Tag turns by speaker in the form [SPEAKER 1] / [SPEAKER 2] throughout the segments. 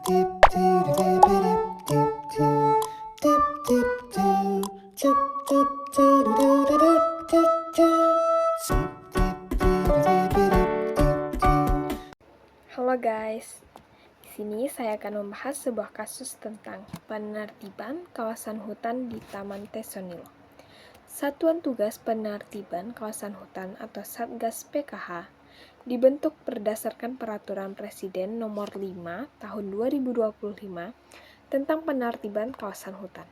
[SPEAKER 1] Halo guys, di sini saya akan membahas sebuah kasus tentang penertiban kawasan hutan di Taman Tesonilo. Satuan Tugas Penertiban Kawasan Hutan atau Satgas PKH dibentuk berdasarkan Peraturan Presiden Nomor 5 Tahun 2025 tentang penertiban kawasan hutan.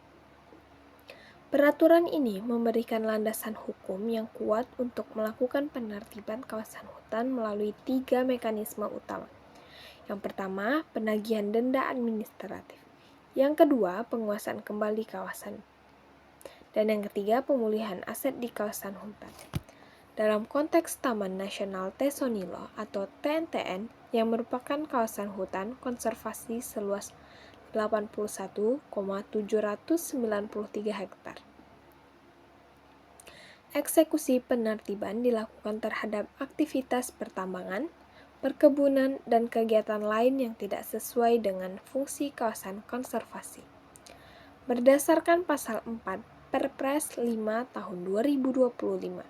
[SPEAKER 1] Peraturan ini memberikan landasan hukum yang kuat untuk melakukan penertiban kawasan hutan melalui 3 mekanisme utama. Yang pertama, penagihan denda administratif. Yang kedua, penguasaan kembali kawasan. Dan yang ketiga, pemulihan aset di kawasan hutan. Dalam konteks Taman Nasional Tesonilo atau TNTN yang merupakan kawasan hutan konservasi seluas 81,793 hektar. Eksekusi penertiban dilakukan terhadap aktivitas pertambangan, perkebunan, dan kegiatan lain yang tidak sesuai dengan fungsi kawasan konservasi. Berdasarkan Pasal 4 Perpres 5 Tahun 2025,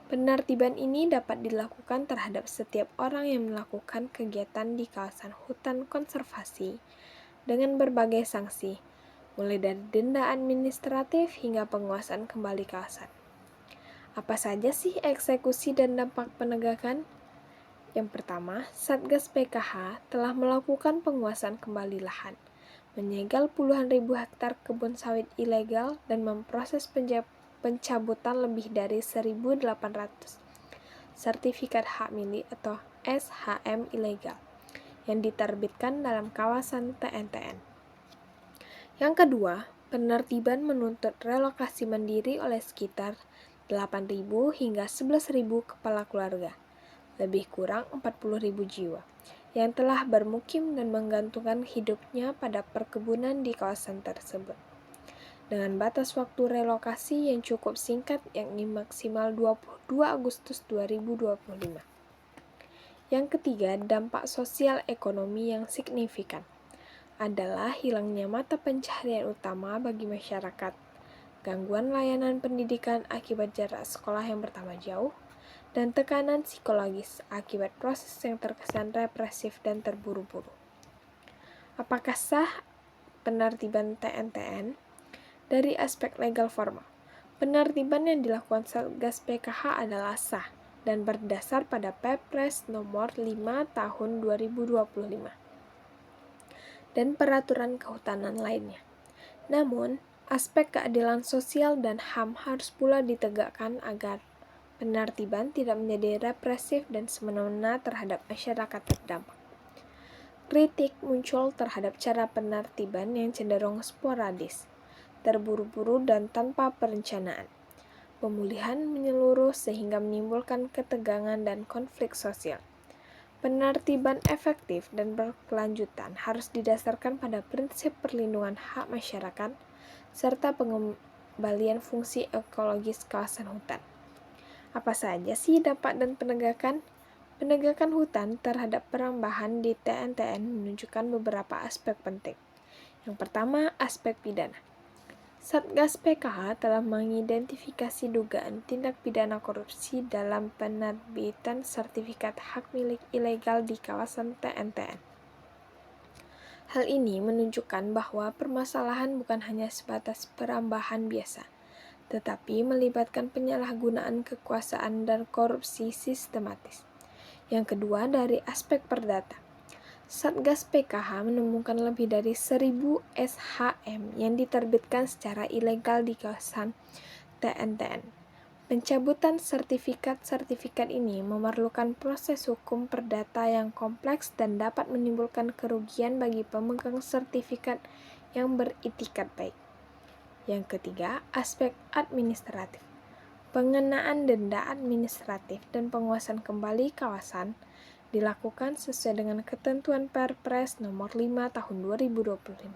[SPEAKER 1] penertiban ini dapat dilakukan terhadap setiap orang yang melakukan kegiatan di kawasan hutan konservasi dengan berbagai sanksi, mulai dari denda administratif hingga penguasaan kembali kawasan. Apa saja sih eksekusi dan dampak penegakan? Yang pertama, Satgas PKH telah melakukan penguasaan kembali lahan, menyegel puluhan ribu hektar kebun sawit ilegal dan memproses pencabutan lebih dari 1.800 sertifikat hak milik atau SHM ilegal yang diterbitkan dalam kawasan TNTN. Yang kedua, penertiban menuntut relokasi mandiri oleh sekitar 8.000 hingga 11.000 kepala keluarga, lebih kurang 40.000 jiwa, yang telah bermukim dan menggantungkan hidupnya pada perkebunan di kawasan tersebut. Dengan batas waktu relokasi yang cukup singkat, yakni maksimal 22 Agustus 2025. Yang ketiga, dampak sosial ekonomi yang signifikan adalah hilangnya mata pencaharian utama bagi masyarakat, gangguan layanan pendidikan akibat jarak sekolah yang bertambah jauh, dan tekanan psikologis akibat proses yang terkesan represif dan terburu-buru. Apakah sah penertiban TNTN? Dari aspek legal formal, penertiban yang dilakukan Satgas PKH adalah sah dan berdasar pada Perpres Nomor 5 Tahun 2025 dan peraturan kehutanan lainnya. Namun, aspek keadilan sosial dan HAM harus pula ditegakkan agar penertiban tidak menjadi represif dan semena-mena terhadap masyarakat terdampak. Kritik muncul terhadap cara penertiban yang cenderung sporadis, terburu-buru dan tanpa perencanaan. Pemulihan menyeluruh sehingga menimbulkan ketegangan dan konflik sosial. Penertiban efektif dan berkelanjutan harus didasarkan pada prinsip perlindungan hak masyarakat serta pengembalian fungsi ekologis kawasan hutan. Apa saja sih dampak dan penegakan? Penegakan hutan terhadap perambahan di TNTN menunjukkan beberapa aspek penting. Yang pertama, aspek pidana. Satgas PKH telah mengidentifikasi dugaan tindak pidana korupsi dalam penerbitan sertifikat hak milik ilegal di kawasan TNTN. Hal ini menunjukkan bahwa permasalahan bukan hanya sebatas perambahan biasa, tetapi melibatkan penyalahgunaan kekuasaan dan korupsi sistematis. Yang kedua, dari aspek perdata. Satgas PKH menemukan lebih dari 1.000 SHM yang diterbitkan secara ilegal di kawasan TNTN. Pencabutan sertifikat ini memerlukan proses hukum perdata yang kompleks dan dapat menimbulkan kerugian bagi pemegang sertifikat yang beritikat baik. Yang ketiga, aspek administratif. Pengenaan denda administratif dan penguasaan kembali kawasan dilakukan sesuai dengan ketentuan Perpres Nomor 5 Tahun 2025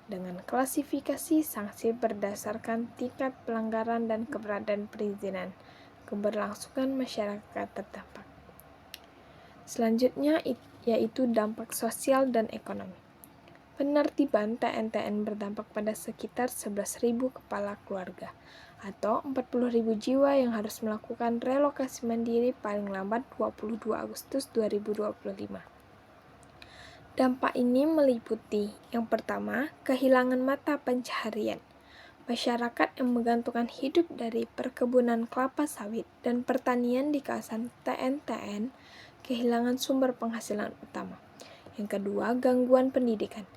[SPEAKER 1] dengan klasifikasi sanksi berdasarkan tingkat pelanggaran dan keberadaan perizinan keberlangsungan masyarakat terdampak. Selanjutnya yaitu dampak sosial dan ekonomi. Penertiban TNTN berdampak pada sekitar 11.000 kepala keluarga, atau 40.000 jiwa yang harus melakukan relokasi mandiri paling lambat 22 Agustus 2025. Dampak ini meliputi, yang pertama, kehilangan mata pencaharian. Masyarakat yang menggantungkan hidup dari perkebunan kelapa sawit dan pertanian di kawasan TNTN kehilangan sumber penghasilan utama. Yang kedua, gangguan pendidikan.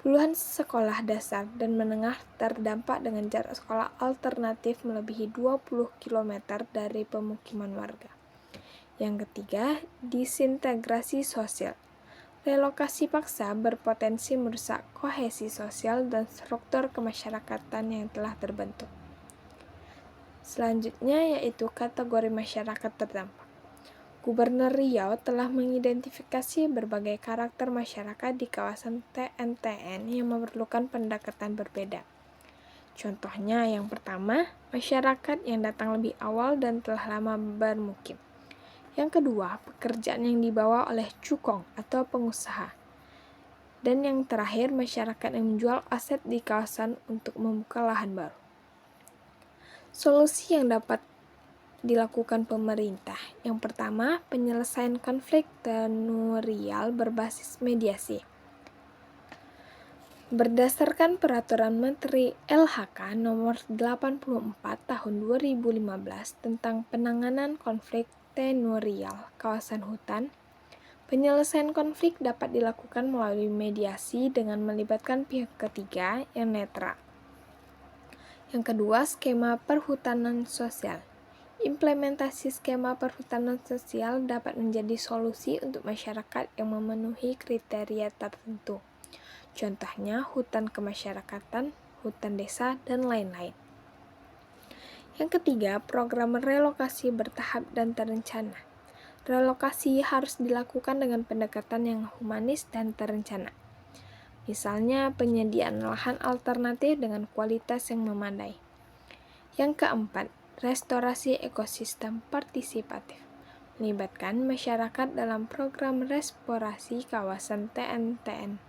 [SPEAKER 1] Puluhan sekolah dasar dan menengah terdampak dengan jarak sekolah alternatif melebihi 20 km dari pemukiman warga. Yang ketiga, disintegrasi sosial. Relokasi paksa berpotensi merusak kohesi sosial dan struktur kemasyarakatan yang telah terbentuk. Selanjutnya yaitu kategori masyarakat terdampak. Gubernur Riau telah mengidentifikasi berbagai karakter masyarakat di kawasan TNTN yang memerlukan pendekatan berbeda. Contohnya yang pertama, masyarakat yang datang lebih awal dan telah lama bermukim. Yang kedua, pekerjaan yang dibawa oleh cukong atau pengusaha. Dan yang terakhir, masyarakat yang menjual aset di kawasan untuk membuka lahan baru. Solusi yang dapat dilakukan pemerintah. Yang pertama, penyelesaian konflik tenurial berbasis mediasi. Berdasarkan Peraturan Menteri LHK Nomor 84 Tahun 2015 tentang penanganan konflik tenurial kawasan hutan, penyelesaian konflik dapat dilakukan melalui mediasi dengan melibatkan pihak ketiga yang netral. Yang kedua, skema perhutanan sosial. Implementasi skema perhutanan sosial dapat menjadi solusi untuk masyarakat yang memenuhi kriteria tertentu. Contohnya hutan kemasyarakatan, hutan desa, dan lain-lain. Yang ketiga, program relokasi bertahap dan terencana. Relokasi harus dilakukan dengan pendekatan yang humanis dan terencana. Misalnya penyediaan lahan alternatif dengan kualitas yang memadai. Yang keempat, restorasi ekosistem partisipatif, melibatkan masyarakat dalam program restorasi kawasan TNTN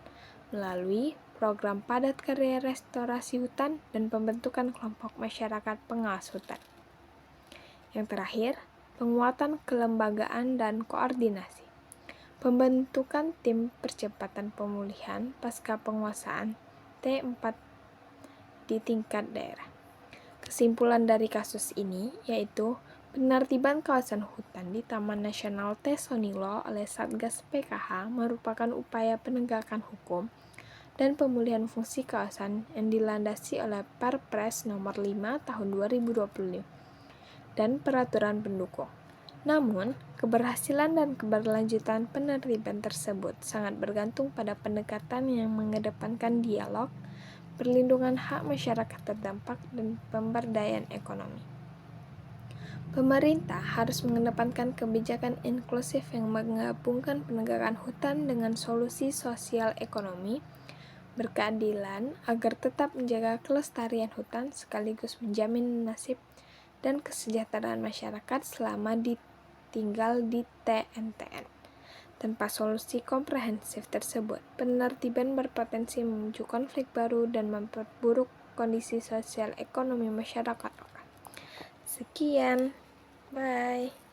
[SPEAKER 1] melalui program padat karya restorasi hutan dan pembentukan kelompok masyarakat pengawas hutan. Yang terakhir, penguatan kelembagaan dan koordinasi, pembentukan tim percepatan pemulihan pasca penguasaan T4 di tingkat daerah. Kesimpulan dari kasus ini yaitu penertiban kawasan hutan di Taman Nasional Tesonilo oleh Satgas PKH merupakan upaya penegakan hukum dan pemulihan fungsi kawasan yang dilandasi oleh Perpres Nomor 5 Tahun 2020 dan peraturan pendukung. Namun, keberhasilan dan keberlanjutan penertiban tersebut sangat bergantung pada pendekatan yang mengedepankan dialog, perlindungan hak masyarakat terdampak, dan pemberdayaan ekonomi. Pemerintah harus mengedepankan kebijakan inklusif yang menggabungkan penegakan hutan dengan solusi sosial ekonomi berkeadilan agar tetap menjaga kelestarian hutan sekaligus menjamin nasib dan kesejahteraan masyarakat selama tinggal di TNTN. Tanpa solusi komprehensif tersebut, penertiban berpotensi memicu konflik baru dan memperburuk kondisi sosial ekonomi masyarakat lokal. Sekian, bye.